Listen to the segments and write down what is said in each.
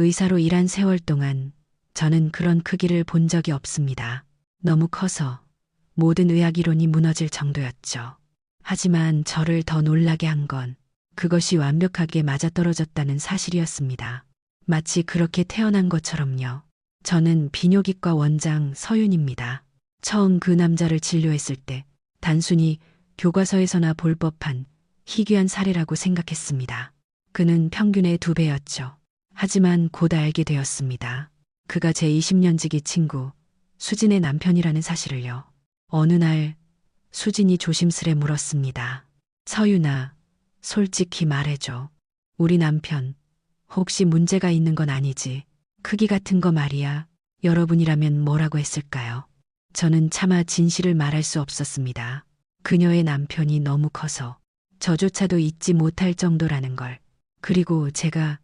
의사로 일한 세월 동안 저는 그런 크기를 본 적이 없습니다. 너무 커서 모든 의학 이론이 무너질 정도였죠. 하지만 저를 더 놀라게 한 건 그것이 완벽하게 맞아떨어졌다는 사실이었습니다. 마치 그렇게 태어난 것처럼요. 저는 비뇨기과 원장 서윤입니다. 처음 그 남자를 진료했을 때 단순히 교과서에서나 볼 법한 희귀한 사례라고 생각했습니다. 그는 평균의 2배였죠. 하지만 곧 알게 되었습니다. 그가 제 20년지기 친구 수진의 남편이라는 사실을요. 어느 날 수진이 조심스레 물었습니다. 서윤아, 솔직히 말해줘. 우리 남편 혹시 문제가 있는 건 아니지? 크기 같은 거 말이야. 여러분이라면 뭐라고 했을까요? 저는 차마 진실을 말할 수 없었습니다. 그녀의 남편이 너무 커서 저조차도 잊지 못할 정도라는 걸. 그리고 제가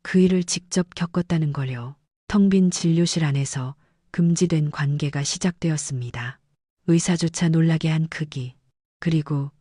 그 일을 직접 겪었다는 걸요. 텅 빈 진료실 안에서 금지된 관계가 시작되었습니다. 의사조차 놀라게 한 크기. 그리고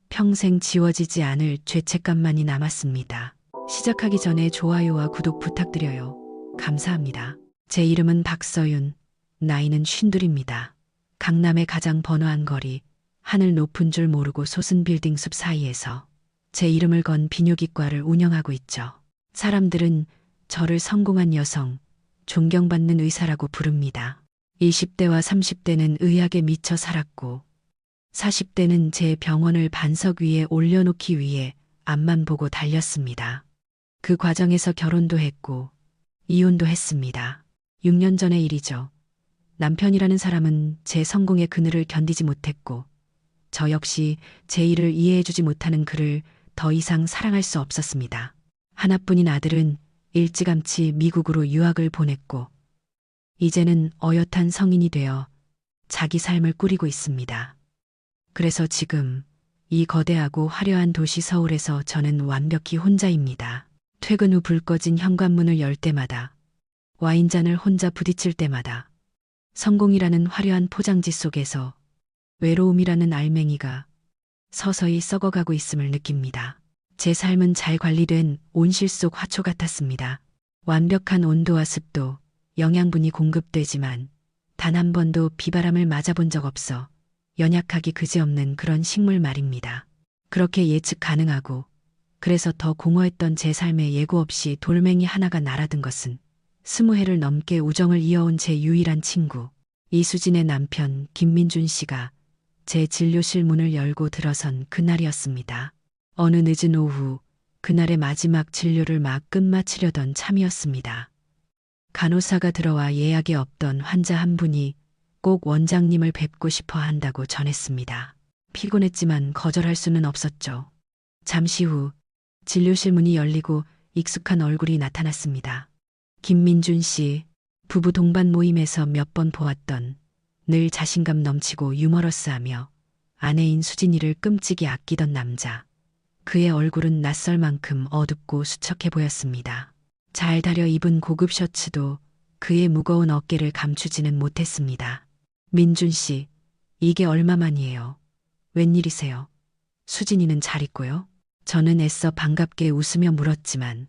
평생 지워지지 않을 죄책감만이 남았습니다. 시작하기 전에 좋아요와 구독 부탁드려요. 감사합니다. 제 이름은 박서윤, 나이는 52입니다. 강남의 가장 번화한 거리, 하늘 높은 줄 모르고 솟은 빌딩 숲 사이에서 제 이름을 건 비뇨기과를 운영하고 있죠. 사람들은 저를 성공한 여성, 존경받는 의사라고 부릅니다. 20대와 30대는 의학에 미쳐 살았고 40대는 제 병원을 반석 위에 올려놓기 위해 앞만 보고 달렸습니다. 그 과정에서 결혼도 했고 이혼도 했습니다. 6년 전의 일이죠. 남편이라는 사람은 제 성공의 그늘을 견디지 못했고 저 역시 제 일을 이해해주지 못하는 그를 더 이상 사랑할 수 없었습니다. 하나뿐인 아들은 일찌감치 미국으로 유학을 보냈고 이제는 어엿한 성인이 되어 자기 삶을 꾸리고 있습니다. 그래서 지금 이 거대하고 화려한 도시 서울에서 저는 완벽히 혼자입니다. 퇴근 후 불 꺼진 현관문을 열 때마다, 와인잔을 혼자 부딪힐 때마다 성공이라는 화려한 포장지 속에서 외로움이라는 알맹이가 서서히 썩어가고 있음을 느낍니다. 제 삶은 잘 관리된 온실 속 화초 같았습니다. 완벽한 온도와 습도, 영양분이 공급되지만 단 한 번도 비바람을 맞아본 적 없어 연약하기 그지없는 그런 식물 말입니다. 그렇게 예측 가능하고 그래서 더 공허했던 제 삶에 예고 없이 돌멩이 하나가 날아든 것은 20해를 넘게 우정을 이어온 제 유일한 친구, 이수진의 남편 김민준 씨가 제 진료실 문을 열고 들어선 그날이었습니다. 어느 늦은 오후, 그날의 마지막 진료를 막 끝마치려던 참이었습니다. 간호사가 들어와 예약에 없던 환자 한 분이 꼭 원장님을 뵙고 싶어 한다고 전했습니다. 피곤했지만 거절할 수는 없었죠. 잠시 후 진료실 문이 열리고 익숙한 얼굴이 나타났습니다. 김민준 씨, 부부 동반 모임에서 몇 번 보았던 늘 자신감 넘치고 유머러스하며 아내인 수진이를 끔찍이 아끼던 남자. 그의 얼굴은 낯설 만큼 어둡고 수척해 보였습니다. 잘 다려 입은 고급 셔츠도 그의 무거운 어깨를 감추지는 못했습니다. 민준 씨, 이게 얼마만이에요? 웬일이세요? 수진이는 잘 있고요? 저는 애써 반갑게 웃으며 물었지만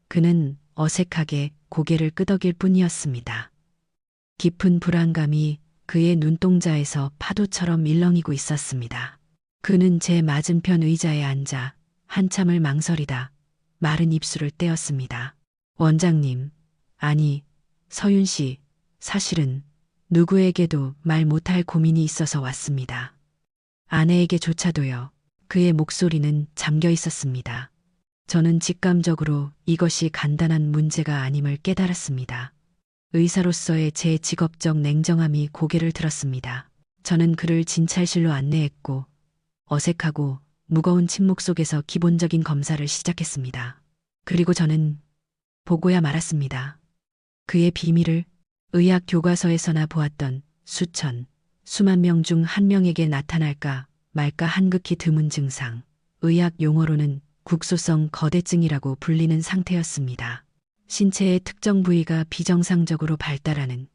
그는 어색하게 고개를 끄덕일 뿐이었습니다. 깊은 불안감이 그의 눈동자에서 파도처럼 일렁이고 있었습니다. 그는 제 맞은편 의자에 앉아 한참을 망설이다 마른 입술을 떼었습니다. 원장님, 아니, 서윤 씨, 사실은 누구에게도 말 못할 고민이 있어서 왔습니다. 아내에게조차도요. 그의 목소리는 잠겨 있었습니다. 저는 직감적으로 이것이 간단한 문제가 아님을 깨달았습니다. 의사로서의 제 직업적 냉정함이 고개를 들었습니다. 저는 그를 진찰실로 안내했고 어색하고 무거운 침묵 속에서 기본적인 검사를 시작했습니다. 그리고 저는 보고야 말았습니다. 그의 비밀을 의학 교과서에서나 보았던 수천, 수만 명 중 한 명에게 나타날까 말까 한극히 드문 증상, 의학 용어로는 국소성 거대증이라고 불리는 상태였습니다. 신체의 특정 부위가 비정상적으로 발달하는,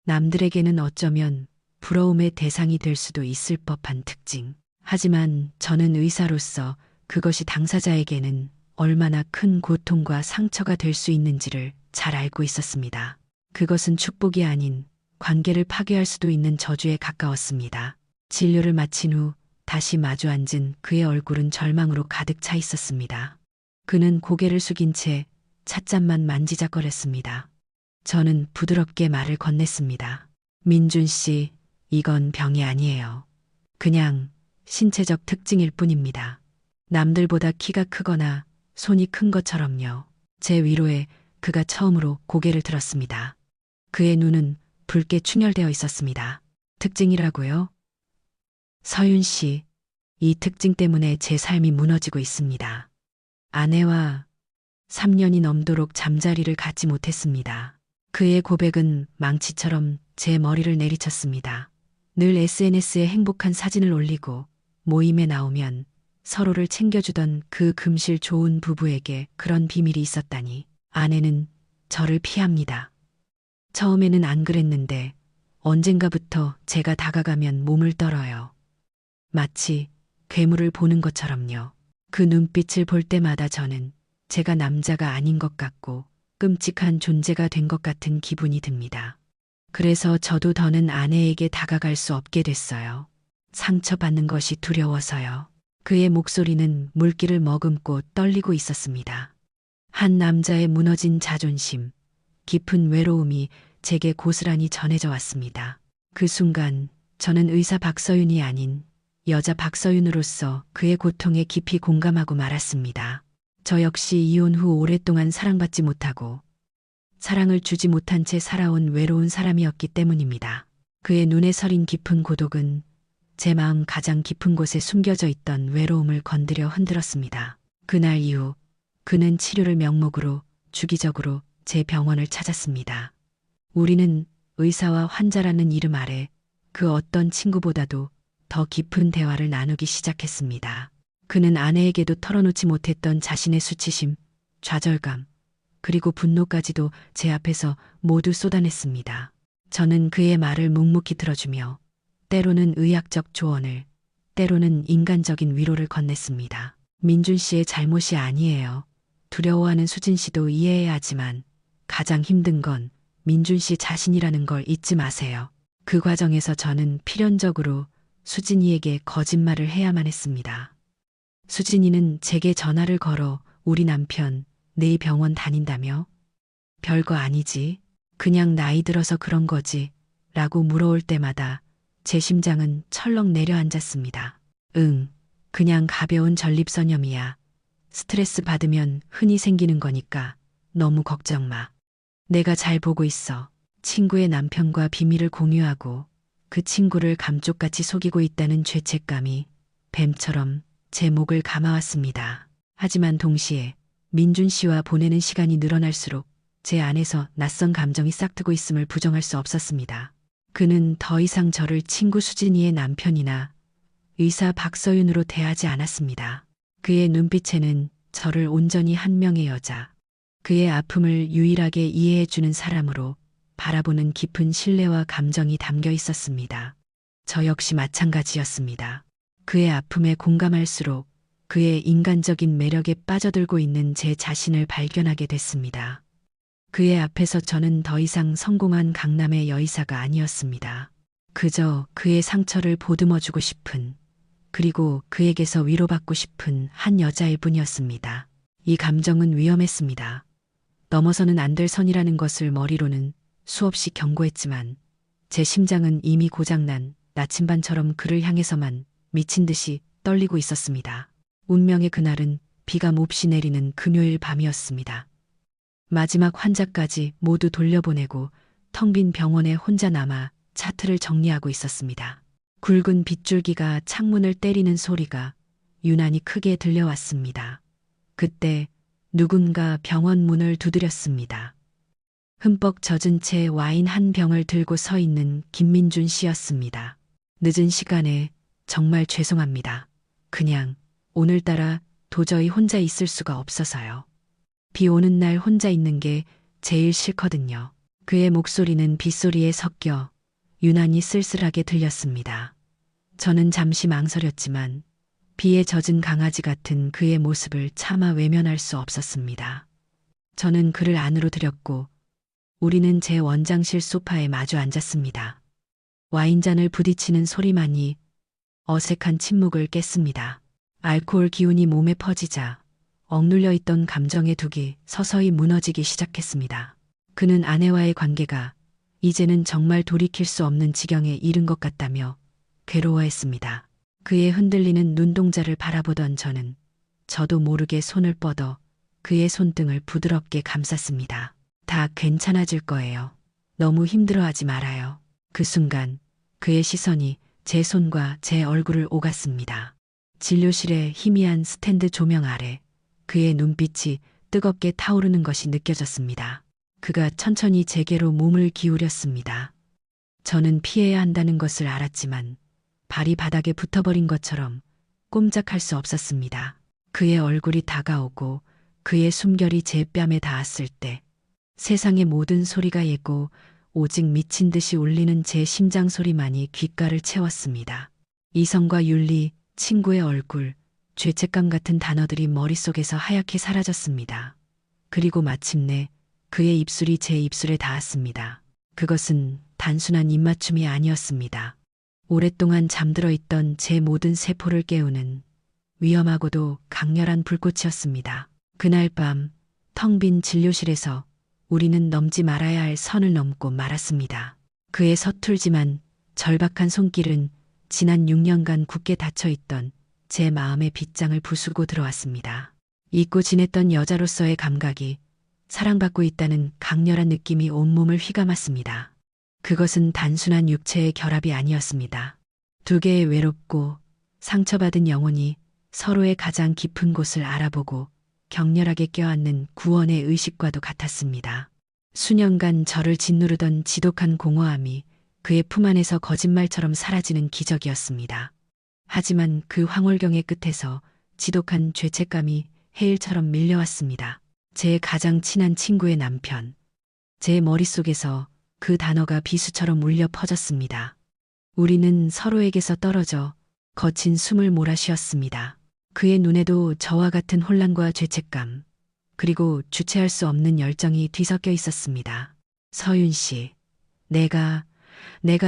남들에게는 어쩌면 부러움의 대상이 될 수도 있을 법한 특징. 하지만 저는 의사로서 그것이 당사자에게는 얼마나 큰 고통과 상처가 될 수 있는지를 잘 알고 있었습니다. 그것은 축복이 아닌 관계를 파괴할 수도 있는 저주에 가까웠습니다. 진료를 마친 후 다시 마주 앉은 그의 얼굴은 절망으로 가득 차 있었습니다. 그는 고개를 숙인 채 찻잔만 만지작거렸습니다. 저는 부드럽게 말을 건넸습니다. 민준 씨, 이건 병이 아니에요. 그냥 신체적 특징일 뿐입니다. 남들보다 키가 크거나 손이 큰 것처럼요. 제 위로에 그가 처음으로 고개를 들었습니다. 그의 눈은 붉게 충혈되어 있었습니다. 특징이라고요? 서윤 씨, 이 특징 때문에 제 삶이 무너지고 있습니다. 아내와 3년이 넘도록 잠자리를 갖지 못했습니다. 그의 고백은 망치처럼 제 머리를 내리쳤습니다. 늘 SNS에 행복한 사진을 올리고 모임에 나오면 서로를 챙겨주던 그 금실 좋은 부부에게 그런 비밀이 있었다니. 아내는 저를 피합니다. 처음에는 안 그랬는데 언젠가부터 제가 다가가면 몸을 떨어요. 마치 괴물을 보는 것처럼요. 그 눈빛을 볼 때마다 저는 제가 남자가 아닌 것 같고 끔찍한 존재가 된 것 같은 기분이 듭니다. 그래서 저도 더는 아내에게 다가갈 수 없게 됐어요. 상처받는 것이 두려워서요. 그의 목소리는 물기를 머금고 떨리고 있었습니다. 한 남자의 무너진 자존심, 깊은 외로움이 제게 고스란히 전해져 왔습니다. 그 순간 저는 의사 박서윤이 아닌 여자 박서윤으로서 그의 고통에 깊이 공감하고 말았습니다. 저 역시 이혼 후 오랫동안 사랑받지 못하고 사랑을 주지 못한 채 살아온 외로운 사람이었기 때문입니다. 그의 눈에 서린 깊은 고독은 제 마음 가장 깊은 곳에 숨겨져 있던 외로움을 건드려 흔들었습니다. 그날 이후 그는 치료를 명목으로 주기적으로 제 병원을 찾았습니다. 우리는 의사와 환자라는 이름 아래 그 어떤 친구보다도 더 깊은 대화를 나누기 시작했습니다. 그는 아내에게도 털어놓지 못했던 자신의 수치심, 좌절감, 그리고 분노까지도 제 앞에서 모두 쏟아냈습니다. 저는 그의 말을 묵묵히 들어주며 때로는 의학적 조언을, 때로는 인간적인 위로를 건넸습니다. 민준 씨의 잘못이 아니에요. 두려워하는 수진 씨도 이해해야 하지만 가장 힘든 건 민준 씨 자신이라는 걸 잊지 마세요. 그 과정에서 저는 필연적으로 수진이에게 거짓말을 해야만 했습니다. 수진이는 제게 전화를 걸어 우리 남편 내일 병원 다닌다며? 별거 아니지. 그냥 나이 들어서 그런 거지. 라고 물어올 때마다 제 심장은 철렁 내려앉았습니다. 응, 그냥 가벼운 전립선염이야. 스트레스 받으면 흔히 생기는 거니까 너무 걱정 마. 내가 잘 보고 있어. 친구의 남편과 비밀을 공유하고 그 친구를 감쪽같이 속이고 있다는 죄책감이 뱀처럼 제 목을 감아왔습니다. 하지만 동시에 민준 씨와 보내는 시간이 늘어날수록 제 안에서 낯선 감정이 싹트고 있음을 부정할 수 없었습니다. 그는 더 이상 저를 친구 수진이의 남편이나 의사 박서윤으로 대하지 않았습니다. 그의 눈빛에는 저를 온전히 한 명의 여자, 그의 아픔을 유일하게 이해해주는 사람으로 바라보는 깊은 신뢰와 감정이 담겨 있었습니다. 저 역시 마찬가지였습니다. 그의 아픔에 공감할수록 그의 인간적인 매력에 빠져들고 있는 제 자신을 발견하게 됐습니다. 그의 앞에서 저는 더 이상 성공한 강남의 여의사가 아니었습니다. 그저 그의 상처를 보듬어주고 싶은, 그리고 그에게서 위로받고 싶은 한 여자일 뿐이었습니다. 이 감정은 위험했습니다. 넘어서는 안 될 선이라는 것을 머리로는 수없이 경고했지만 제 심장은 이미 고장난 나침반처럼 그를 향해서만 미친 듯이 떨리고 있었습니다. 운명의 그날은 비가 몹시 내리는 금요일 밤이었습니다. 마지막 환자까지 모두 돌려보내고 텅 빈 병원에 혼자 남아 차트를 정리하고 있었습니다. 굵은 빗줄기가 창문을 때리는 소리가 유난히 크게 들려왔습니다. 그때 누군가 병원 문을 두드렸습니다. 흠뻑 젖은 채 와인 한 병을 들고 서 있는 김민준 씨였습니다. 늦은 시간에 정말 죄송합니다. 그냥 오늘따라 도저히 혼자 있을 수가 없어서요. 비 오는 날 혼자 있는 게 제일 싫거든요. 그의 목소리는 빗소리에 섞여 유난히 쓸쓸하게 들렸습니다. 저는 잠시 망설였지만 비에 젖은 강아지 같은 그의 모습을 차마 외면할 수 없었습니다. 저는 그를 안으로 들였고 우리는 제 원장실 소파에 마주 앉았습니다. 와인잔을 부딪히는 소리만이 어색한 침묵을 깼습니다. 알코올 기운이 몸에 퍼지자 억눌려 있던 감정의 둑이 서서히 무너지기 시작했습니다. 그는 아내와의 관계가 이제는 정말 돌이킬 수 없는 지경에 이른 것 같다며 괴로워했습니다. 그의 흔들리는 눈동자를 바라보던 저도 모르게 손을 뻗어 그의 손등을 부드럽게 감쌌습니다. 다 괜찮아질 거예요. 너무 힘들어하지 말아요. 그 순간 그의 시선이 제 손과 제 얼굴을 오갔습니다. 진료실의 희미한 스탠드 조명 아래 그의 눈빛이 뜨겁게 타오르는 것이 느껴졌습니다. 그가 천천히 제게로 몸을 기울였습니다. 저는 피해야 한다는 것을 알았지만 발이 바닥에 붙어버린 것처럼 꼼짝할 수 없었습니다. 그의 얼굴이 다가오고 그의 숨결이 제 뺨에 닿았을 때 세상의 모든 소리가 예고 오직 미친 듯이 울리는 제 심장 소리만이 귓가를 채웠습니다. 이성과 윤리, 친구의 얼굴, 죄책감 같은 단어들이 머릿속에서 하얗게 사라졌습니다. 그리고 마침내 그의 입술이 제 입술에 닿았습니다. 그것은 단순한 입맞춤이 아니었습니다. 오랫동안 잠들어 있던 제 모든 세포를 깨우는 위험하고도 강렬한 불꽃이었습니다. 그날 밤 텅 빈 진료실에서 우리는 넘지 말아야 할 선을 넘고 말았습니다. 그의 서툴지만 절박한 손길은 지난 6년간 굳게 닫혀있던 제 마음의 빗장을 부수고 들어왔습니다. 잊고 지냈던 여자로서의 감각이 사랑받고 있다는 강렬한 느낌이 온몸을 휘감았습니다. 그것은 단순한 육체의 결합이 아니었습니다. 두 개의 외롭고 상처받은 영혼이 서로의 가장 깊은 곳을 알아보고 격렬하게 껴안는 구원의 의식과도 같았습니다. 수년간 저를 짓누르던 지독한 공허함이 그의 품 안에서 거짓말처럼 사라지는 기적이었습니다. 하지만 그 황홀경의 끝에서 지독한 죄책감이 해일처럼 밀려왔습니다. 제 가장 친한 친구의 남편. 제 머릿속에서 그 단어가 비수처럼 울려 퍼졌습니다. 우리는 서로에게서 떨어져 거친 숨을 몰아쉬었습니다. 그의 눈에도 저와 같은 혼란과 죄책감, 그리고 주체할 수 없는 열정이 뒤섞여 있었습니다. 서윤 씨, 내가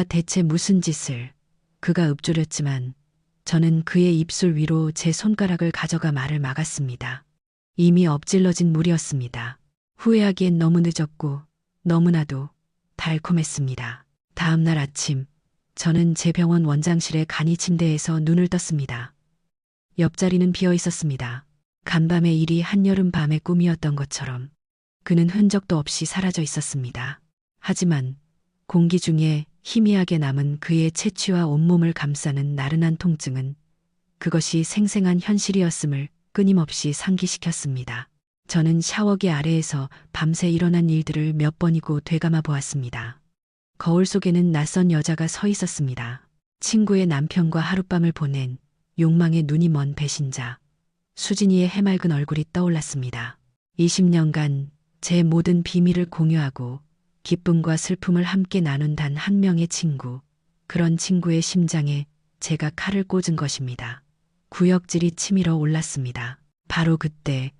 대체 무슨 짓을... 그가 읊조렸지만 저는 그의 입술 위로 제 손가락을 가져가 말을 막았습니다. 이미 엎질러진 물이었습니다. 후회하기엔 너무 늦었고 너무나도 달콤했습니다. 다음 날 아침, 저는 제 병원 원장실의 간이 침대에서 눈을 떴습니다. 옆자리는 비어 있었습니다. 간밤의 일이 한여름 밤의 꿈이었던 것처럼 그는 흔적도 없이 사라져 있었습니다. 하지만 공기 중에 희미하게 남은 그의 채취와 온몸을 감싸는 나른한 통증은 그것이 생생한 현실이었음을 끊임없이 상기시켰습니다. 저는 샤워기 아래에서 밤새 일어난 일들을 몇 번이고 되감아 보았습니다. 거울 속에는 낯선 여자가 서 있었습니다. 친구의 남편과 하룻밤을 보낸 욕망의 눈이 먼 배신자. 수진이의 해맑은 얼굴이 떠올랐습니다. 20년간 제 모든 비밀을 공유하고 기쁨과 슬픔을 함께 나눈 단 한 명의 친구. 그런 친구의 심장에 제가 칼을 꽂은 것입니다. 구역질이 치밀어 올랐습니다. 바로 그때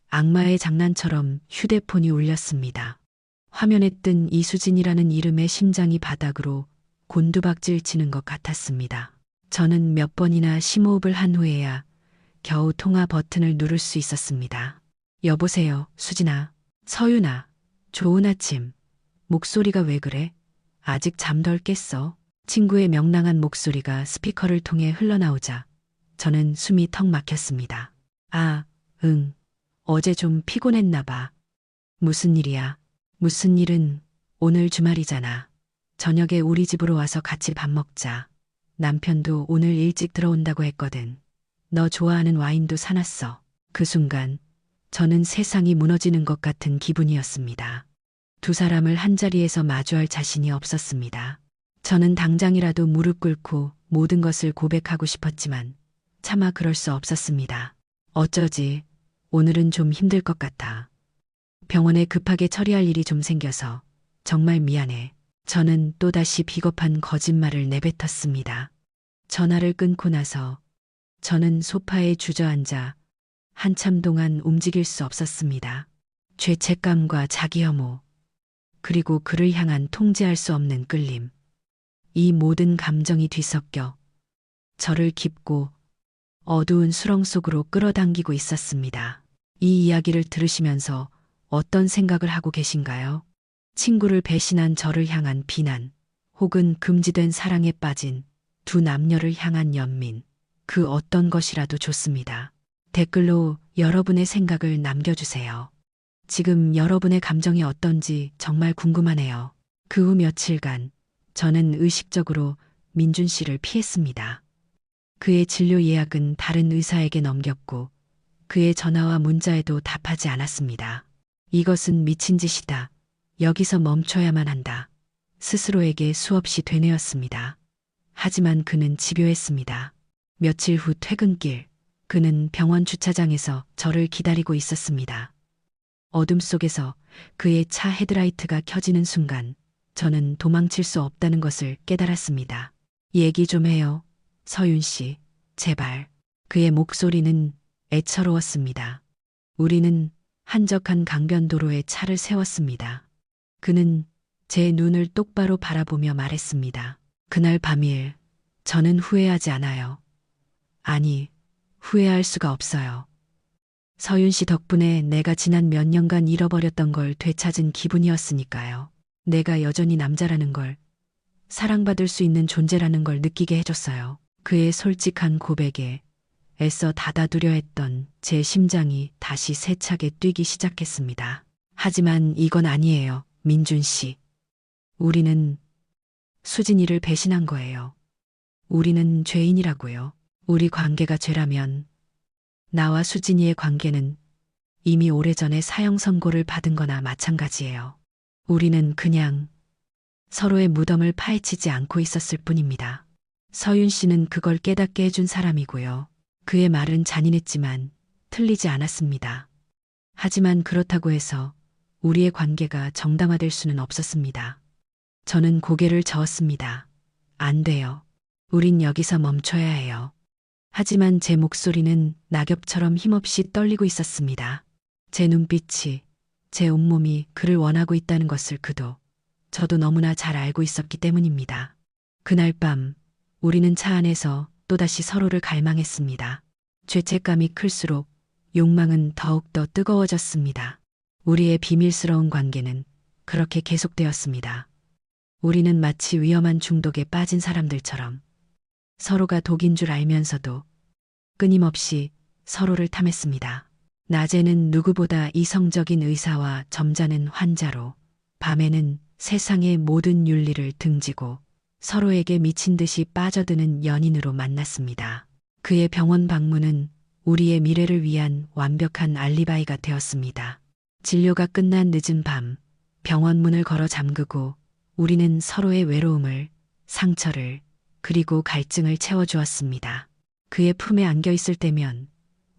악마의 장난처럼 휴대폰이 울렸습니다. 화면에 뜬 이수진이라는 이름의 심장이 바닥으로 곤두박질 치는 것 같았습니다. 저는 몇 번이나 심호흡을 한 후에야 겨우 통화 버튼을 누를 수 있었습니다. 여보세요, 수진아. 서윤아. 좋은 아침. 목소리가 왜 그래? 아직 잠 덜 깼어? 친구의 명랑한 목소리가 스피커를 통해 흘러나오자 저는 숨이 턱 막혔습니다. 아, 응. 어제 좀 피곤했나 봐. 무슨 일이야? 무슨 일은 오늘 주말이잖아. 저녁에 우리 집으로 와서 같이 밥 먹자. 남편도 오늘 일찍 들어온다고 했거든. 너 좋아하는 와인도 사놨어. 그 순간 저는 세상이 무너지는 것 같은 기분이었습니다. 두 사람을 한자리에서 마주할 자신이 없었습니다. 저는 당장이라도 무릎 꿇고 모든 것을 고백하고 싶었지만 차마 그럴 수 없었습니다. 어쩌지, 오늘은 좀 힘들 것 같아. 병원에 급하게 처리할 일이 좀 생겨서 정말 미안해. 저는 또다시 비겁한 거짓말을 내뱉었습니다. 전화를 끊고 나서 저는 소파에 주저앉아 한참 동안 움직일 수 없었습니다. 죄책감과 자기 혐오, 그리고 그를 향한 통제할 수 없는 끌림. 이 모든 감정이 뒤섞여 저를 깊고 어두운 수렁 속으로 끌어당기고 있었습니다. 이 이야기를 들으시면서 어떤 생각을 하고 계신가요? 친구를 배신한 저를 향한 비난, 혹은 금지된 사랑에 빠진 두 남녀를 향한 연민, 그 어떤 것이라도 좋습니다. 댓글로 여러분의 생각을 남겨주세요. 지금 여러분의 감정이 어떤지 정말 궁금하네요. 그 후 며칠간 저는 의식적으로 민준 씨를 피했습니다. 그의 진료 예약은 다른 의사에게 넘겼고 그의 전화와 문자에도 답하지 않았습니다. 이것은 미친 짓이다. 여기서 멈춰야만 한다. 스스로에게 수없이 되뇌었습니다. 하지만 그는 집요했습니다. 며칠 후 퇴근길, 그는 병원 주차장에서 저를 기다리고 있었습니다. 어둠 속에서 그의 차 헤드라이트가 켜지는 순간 저는 도망칠 수 없다는 것을 깨달았습니다. 얘기 좀 해요. 서윤 씨, 제발. 그의 목소리는 애처로웠습니다. 우리는 한적한 강변도로에 차를 세웠습니다. 그는 제 눈을 똑바로 바라보며 말했습니다. 그날 밤일, 저는 후회하지 않아요. 아니, 후회할 수가 없어요. 서윤 씨 덕분에 내가 지난 몇 년간 잃어버렸던 걸 되찾은 기분이었으니까요. 내가 여전히 남자라는 걸, 사랑받을 수 있는 존재라는 걸 느끼게 해줬어요. 그의 솔직한 고백에 애써 닫아두려 했던 제 심장이 다시 세차게 뛰기 시작했습니다. 하지만 이건 아니에요, 민준 씨. 우리는 수진이를 배신한 거예요. 우리는 죄인이라고요. 우리 관계가 죄라면 나와 수진이의 관계는 이미 오래전에 사형 선고를 받은 거나 마찬가지예요. 우리는 그냥 서로의 무덤을 파헤치지 않고 있었을 뿐입니다. 서윤 씨는 그걸 깨닫게 해준 사람이고요. 그의 말은 잔인했지만 틀리지 않았습니다. 하지만 그렇다고 해서 우리의 관계가 정당화될 수는 없었습니다. 저는 고개를 저었습니다. 안 돼요. 우린 여기서 멈춰야 해요. 하지만 제 목소리는 낙엽처럼 힘없이 떨리고 있었습니다. 제 눈빛이, 제 온몸이 그를 원하고 있다는 것을 그도, 저도 너무나 잘 알고 있었기 때문입니다. 그날 밤, 우리는 차 안에서 또다시 서로를 갈망했습니다. 죄책감이 클수록 욕망은 더욱더 뜨거워졌습니다. 우리의 비밀스러운 관계는 그렇게 계속되었습니다. 우리는 마치 위험한 중독에 빠진 사람들처럼 서로가 독인 줄 알면서도 끊임없이 서로를 탐했습니다. 낮에는 누구보다 이성적인 의사와 점잖은 환자로, 밤에는 세상의 모든 윤리를 등지고 서로에게 미친 듯이 빠져드는 연인으로 만났습니다. 그의 병원 방문은 우리의 미래를 위한 완벽한 알리바이가 되었습니다. 진료가 끝난 늦은 밤, 병원 문을 걸어 잠그고 우리는 서로의 외로움을, 상처를, 그리고 갈증을 채워주었습니다. 그의 품에 안겨 있을 때면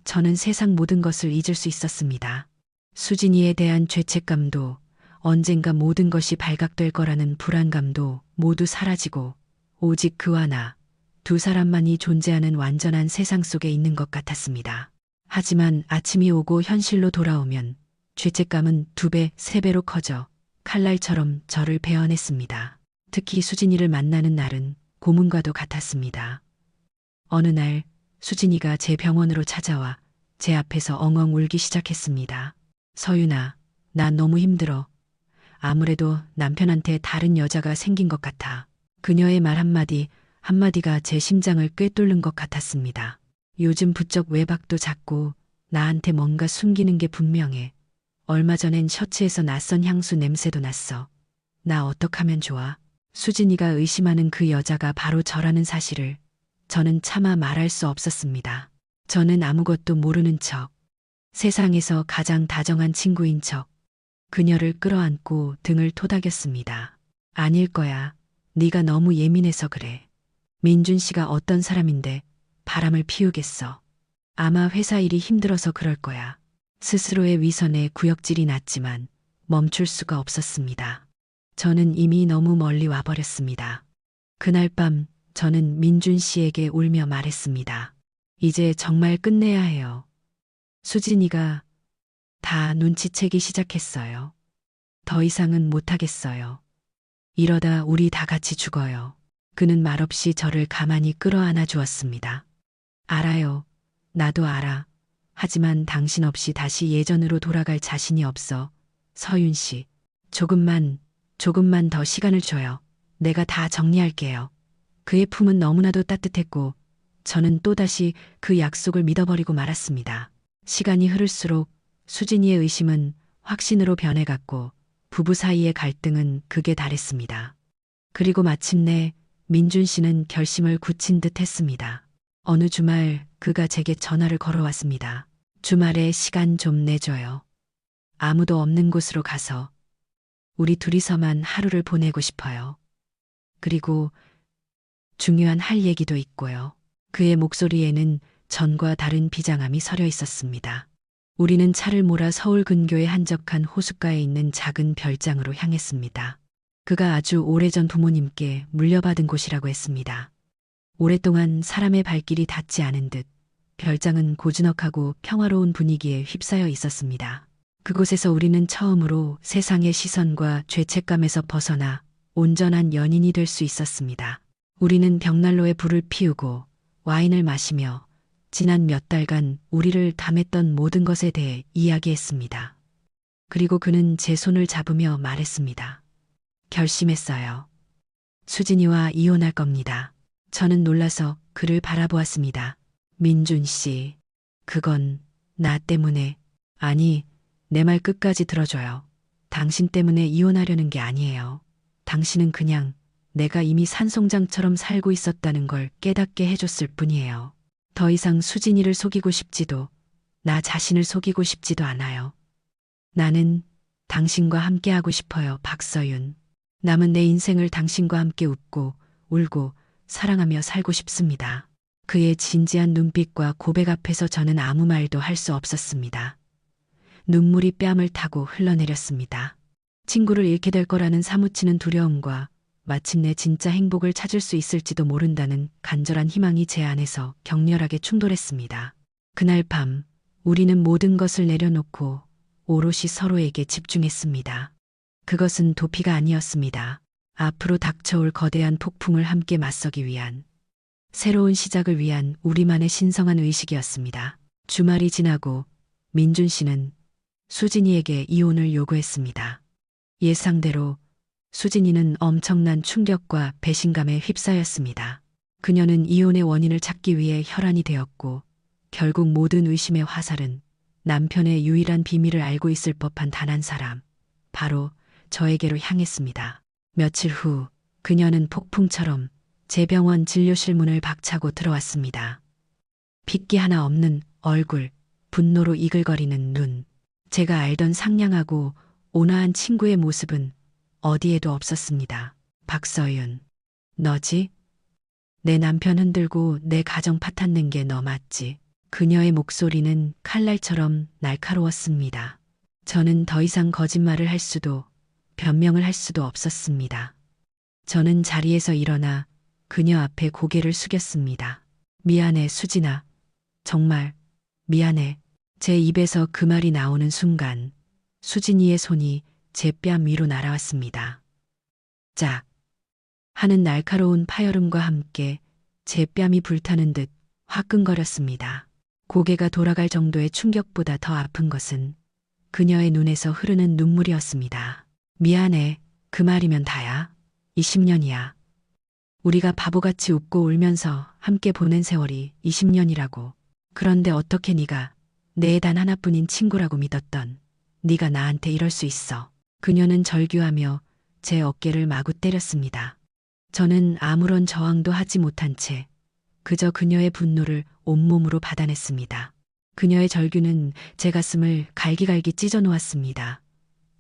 저는 세상 모든 것을 잊을 수 있었습니다. 수진이에 대한 죄책감도, 언젠가 모든 것이 발각될 거라는 불안감도 모두 사라지고 오직 그와 나, 두 사람만이 존재하는 완전한 세상 속에 있는 것 같았습니다. 하지만 아침이 오고 현실로 돌아오면 죄책감은 2배, 3배로 커져 칼날처럼 저를 베어냈습니다. 특히 수진이를 만나는 날은 고문과도 같았습니다. 어느 날 수진이가 제 병원으로 찾아와 제 앞에서 엉엉 울기 시작했습니다. 서윤아, 나 너무 힘들어. 아무래도 남편한테 다른 여자가 생긴 것 같아. 그녀의 말 한마디가 제 심장을 꿰뚫는 것 같았습니다. 요즘 부쩍 외박도 잦고 나한테 뭔가 숨기는 게 분명해. 얼마 전엔 셔츠에서 낯선 향수 냄새도 났어. 나 어떡하면 좋아? 수진이가 의심하는 그 여자가 바로 저라는 사실을 저는 차마 말할 수 없었습니다. 저는 아무것도 모르는 척, 세상에서 가장 다정한 친구인 척, 그녀를 끌어안고 등을 토닥였습니다. 아닐 거야. 네가 너무 예민해서 그래. 민준 씨가 어떤 사람인데 바람을 피우겠어. 아마 회사 일이 힘들어서 그럴 거야. 스스로의 위선에 구역질이 났지만 멈출 수가 없었습니다. 저는 이미 너무 멀리 와버렸습니다. 그날 밤 저는 민준 씨에게 울며 말했습니다. 이제 정말 끝내야 해요. 수진이가 다 눈치채기 시작했어요. 더 이상은 못하겠어요. 이러다 우리 다 같이 죽어요. 그는 말없이 저를 가만히 끌어안아 주었습니다. 알아요. 나도 알아. 하지만 당신 없이 다시 예전으로 돌아갈 자신이 없어. 서윤 씨, 조금만 더 시간을 줘요. 내가 다 정리할게요. 그의 품은 너무나도 따뜻했고 저는 또다시 그 약속을 믿어버리고 말았습니다. 시간이 흐를수록 수진이의 의심은 확신으로 변해갔고 부부 사이의 갈등은 극에 달했습니다. 그리고 마침내 민준 씨는 결심을 굳힌 듯 했습니다. 어느 주말 그가 제게 전화를 걸어왔습니다. 주말에 시간 좀 내줘요. 아무도 없는 곳으로 가서 우리 둘이서만 하루를 보내고 싶어요. 그리고 중요한 할 얘기도 있고요. 그의 목소리에는 전과 다른 비장함이 서려 있었습니다. 우리는 차를 몰아 서울 근교의 한적한 호숫가에 있는 작은 별장으로 향했습니다. 그가 아주 오래전 부모님께 물려받은 곳이라고 했습니다. 오랫동안 사람의 발길이 닿지 않은 듯 별장은 고즈넉하고 평화로운 분위기에 휩싸여 있었습니다. 그곳에서 우리는 처음으로 세상의 시선과 죄책감에서 벗어나 온전한 연인이 될 수 있었습니다. 우리는 벽난로에 불을 피우고 와인을 마시며 지난 몇 달간 우리를 담했던 모든 것에 대해 이야기했습니다. 그리고 그는 제 손을 잡으며 말했습니다. 결심했어요. 수진이와 이혼할 겁니다. 저는 놀라서 그를 바라보았습니다. 민준 씨, 그건 나 때문에, 아니, 내 말 끝까지 들어줘요. 당신 때문에 이혼하려는 게 아니에요. 당신은 그냥 내가 이미 산송장처럼 살고 있었다는 걸 깨닫게 해줬을 뿐이에요. 더 이상 수진이를 속이고 싶지도, 나 자신을 속이고 싶지도 않아요. 나는 당신과 함께하고 싶어요, 박서윤. 남은 내 인생을 당신과 함께 웃고, 울고, 사랑하며 살고 싶습니다. 그의 진지한 눈빛과 고백 앞에서 저는 아무 말도 할 수 없었습니다. 눈물이 뺨을 타고 흘러내렸습니다. 친구를 잃게 될 거라는 사무치는 두려움과 마침내 진짜 행복을 찾을 수 있을지도 모른다는 간절한 희망이 제 안에서 격렬하게 충돌했습니다. 그날 밤 우리는 모든 것을 내려놓고 오롯이 서로에게 집중했습니다. 그것은 도피가 아니었습니다. 앞으로 닥쳐올 거대한 폭풍을 함께 맞서기 위한, 새로운 시작을 위한 우리만의 신성한 의식이었습니다. 주말이 지나고 민준 씨는 수진이에게 이혼을 요구했습니다. 예상대로 수진이는 엄청난 충격과 배신감에 휩싸였습니다. 그녀는 이혼의 원인을 찾기 위해 혈안이 되었고 결국 모든 의심의 화살은 남편의 유일한 비밀을 알고 있을 법한 단 한 사람, 바로 저에게로 향했습니다. 며칠 후 그녀는 폭풍처럼 제 병원 진료실 문을 박차고 들어왔습니다. 핏기 하나 없는 얼굴, 분노로 이글거리는 눈, 제가 알던 상냥하고 온화한 친구의 모습은 어디에도 없었습니다. 박서윤, 너지? 내 남편 흔들고 내 가정 파탄낸 게 너 맞지? 그녀의 목소리는 칼날처럼 날카로웠습니다. 저는 더 이상 거짓말을 할 수도 변명을 할 수도 없었습니다. 저는 자리에서 일어나 그녀 앞에 고개를 숙였습니다. 미안해, 수진아. 정말 미안해. 제 입에서 그 말이 나오는 순간 수진이의 손이 제 뺨 위로 날아왔습니다. 짝 하는 날카로운 파열음과 함께 제 뺨이 불타는 듯 화끈거렸습니다. 고개가 돌아갈 정도의 충격보다 더 아픈 것은 그녀의 눈에서 흐르는 눈물이었습니다. 미안해. 그 말이면 다야. 20년이야. 우리가 바보같이 웃고 울면서 함께 보낸 세월이 20년이라고. 그런데 어떻게 네가 내 단 하나뿐인 친구라고 믿었던 네가 나한테 이럴 수 있어. 그녀는 절규하며 제 어깨를 마구 때렸습니다. 저는 아무런 저항도 하지 못한 채 그저 그녀의 분노를 온몸으로 받아냈습니다. 그녀의 절규는 제 가슴을 갈기갈기 찢어 놓았습니다.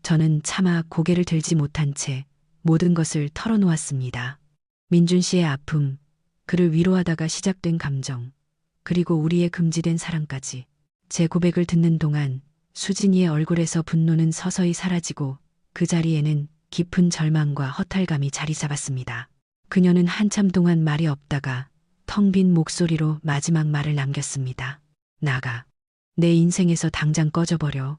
저는 차마 고개를 들지 못한 채 모든 것을 털어놓았습니다. 민준 씨의 아픔, 그를 위로하다가 시작된 감정, 그리고 우리의 금지된 사랑까지. 제 고백을 듣는 동안 수진이의 얼굴에서 분노는 서서히 사라지고 그 자리에는 깊은 절망과 허탈감이 자리 잡았습니다. 그녀는 한참 동안 말이 없다가 텅 빈 목소리로 마지막 말을 남겼습니다. 나가. 내 인생에서 당장 꺼져버려.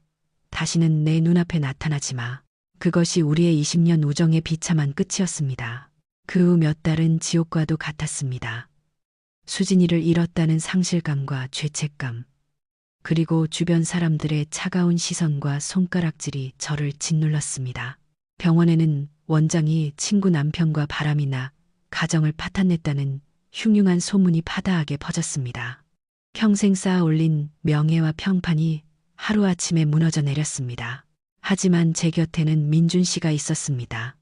다시는 내 눈앞에 나타나지 마. 그것이 우리의 20년 우정의 비참한 끝이었습니다. 그 후 몇 달은 지옥과도 같았습니다. 수진이를 잃었다는 상실감과 죄책감, 그리고 주변 사람들의 차가운 시선과 손가락질이 저를 짓눌렀습니다. 병원에는 원장이 친구 남편과 바람이 나 가정을 파탄냈다는 흉흉한 소문이 파다하게 퍼졌습니다. 평생 쌓아 올린 명예와 평판이 하루아침에 무너져 내렸습니다. 하지만 제 곁에는 민준 씨가 있었습니다.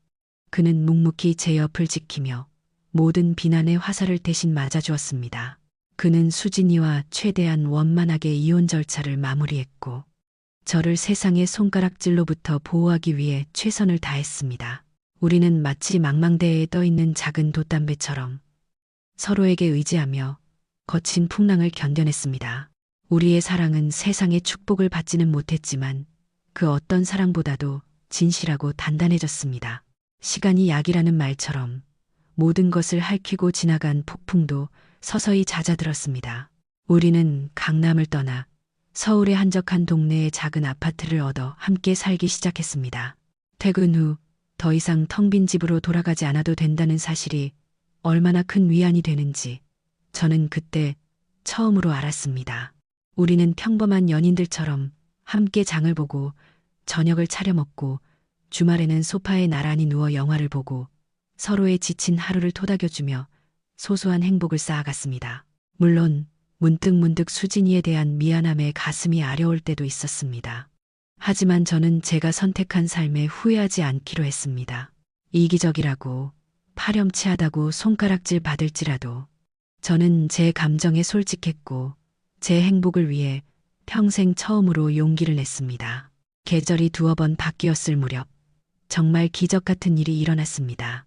그는 묵묵히 제 옆을 지키며 모든 비난의 화살을 대신 맞아주었습니다. 그는 수진이와 최대한 원만하게 이혼 절차를 마무리했고 저를 세상의 손가락질로부터 보호하기 위해 최선을 다했습니다. 우리는 마치 망망대해에 떠있는 작은 돛담배처럼 서로에게 의지하며 거친 풍랑을 견뎌냈습니다. 우리의 사랑은 세상의 축복을 받지는 못했지만 그 어떤 사랑보다도 진실하고 단단해졌습니다. 시간이 약이라는 말처럼 모든 것을 핥히고 지나간 폭풍도 서서히 잦아들었습니다. 우리는 강남을 떠나 서울의 한적한 동네의 작은 아파트를 얻어 함께 살기 시작했습니다. 퇴근 후 더 이상 텅 빈 집으로 돌아가지 않아도 된다는 사실이 얼마나 큰 위안이 되는지 저는 그때 처음으로 알았습니다. 우리는 평범한 연인들처럼 함께 장을 보고 저녁을 차려 먹고 주말에는 소파에 나란히 누워 영화를 보고 서로의 지친 하루를 토닥여주며 소소한 행복을 쌓아갔습니다. 물론 문득문득 수진이에 대한 미안함에 가슴이 아려올 때도 있었습니다. 하지만 저는 제가 선택한 삶에 후회하지 않기로 했습니다. 이기적이라고 파렴치하다고 손가락질 받을지라도 저는 제 감정에 솔직했고 제 행복을 위해 평생 처음으로 용기를 냈습니다. 계절이 두어 번 바뀌었을 무렵 정말 기적 같은 일이 일어났습니다.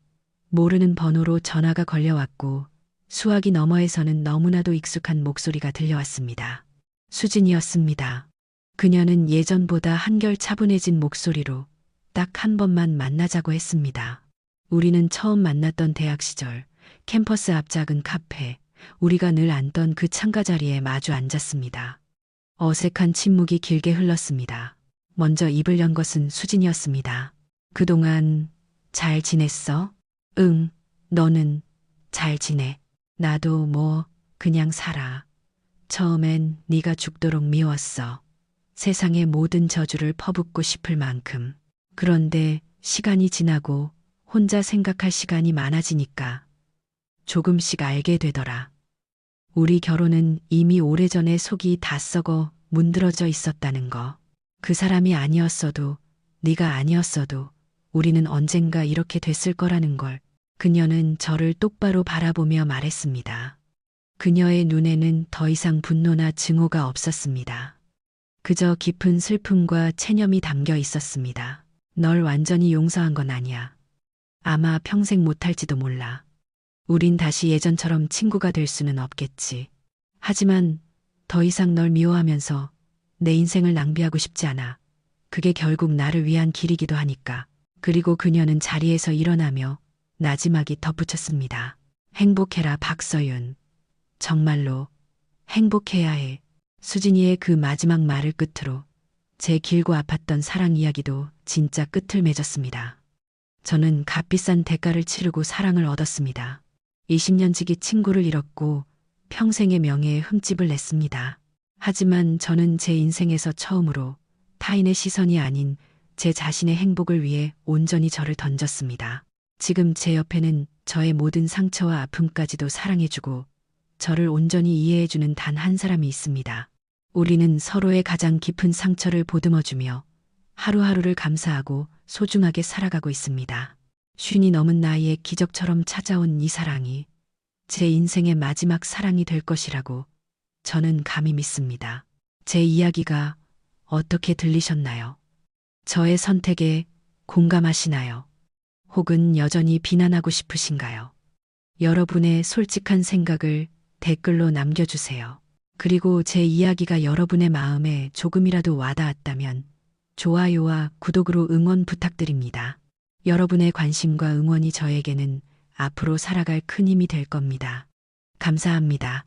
모르는 번호로 전화가 걸려왔고 수화기 너머에서는 너무나도 익숙한 목소리가 들려왔습니다. 수진이었습니다. 그녀는 예전보다 한결 차분해진 목소리로 딱 한 번만 만나자고 했습니다. 우리는 처음 만났던 대학 시절 캠퍼스 앞 작은 카페, 우리가 늘 앉던 그 창가 자리에 마주 앉았습니다. 어색한 침묵이 길게 흘렀습니다. 먼저 입을 연 것은 수진이었습니다. 그동안 잘 지냈어? 응, 너는 잘 지내. 나도 뭐 그냥 살아. 처음엔 네가 죽도록 미웠어. 세상의 모든 저주를 퍼붓고 싶을 만큼. 그런데 시간이 지나고 혼자 생각할 시간이 많아지니까 조금씩 알게 되더라. 우리 결혼은 이미 오래전에 속이 다 썩어 문드러져 있었다는 거. 그 사람이 아니었어도 네가 아니었어도 우리는 언젠가 이렇게 됐을 거라는 걸. 그녀는 저를 똑바로 바라보며 말했습니다. 그녀의 눈에는 더 이상 분노나 증오가 없었습니다. 그저 깊은 슬픔과 체념이 담겨 있었습니다. 널 완전히 용서한 건 아니야. 아마 평생 못할지도 몰라. 우린 다시 예전처럼 친구가 될 수는 없겠지. 하지만 더 이상 널 미워하면서 내 인생을 낭비하고 싶지 않아. 그게 결국 나를 위한 길이기도 하니까. 그리고 그녀는 자리에서 일어나며 나지막이 덧붙였습니다. 행복해라 박서윤. 정말로 행복해야 해. 수진이의 그 마지막 말을 끝으로 제 길고 아팠던 사랑 이야기도 진짜 끝을 맺었습니다. 저는 값비싼 대가를 치르고 사랑을 얻었습니다. 20년 지기 친구를 잃었고 평생의 명예에 흠집을 냈습니다. 하지만 저는 제 인생에서 처음으로 타인의 시선이 아닌 제 자신의 행복을 위해 온전히 저를 던졌습니다. 지금 제 옆에는 저의 모든 상처와 아픔까지도 사랑해주고 저를 온전히 이해해주는 단 한 사람이 있습니다. 우리는 서로의 가장 깊은 상처를 보듬어주며 하루하루를 감사하고 소중하게 살아가고 있습니다. 50이 넘은 나이에 기적처럼 찾아온 이 사랑이 제 인생의 마지막 사랑이 될 것이라고 저는 감히 믿습니다. 제 이야기가 어떻게 들리셨나요? 저의 선택에 공감하시나요? 혹은 여전히 비난하고 싶으신가요? 여러분의 솔직한 생각을 댓글로 남겨주세요. 그리고 제 이야기가 여러분의 마음에 조금이라도 와닿았다면 좋아요와 구독으로 응원 부탁드립니다. 여러분의 관심과 응원이 저에게는 앞으로 살아갈 큰 힘이 될 겁니다. 감사합니다.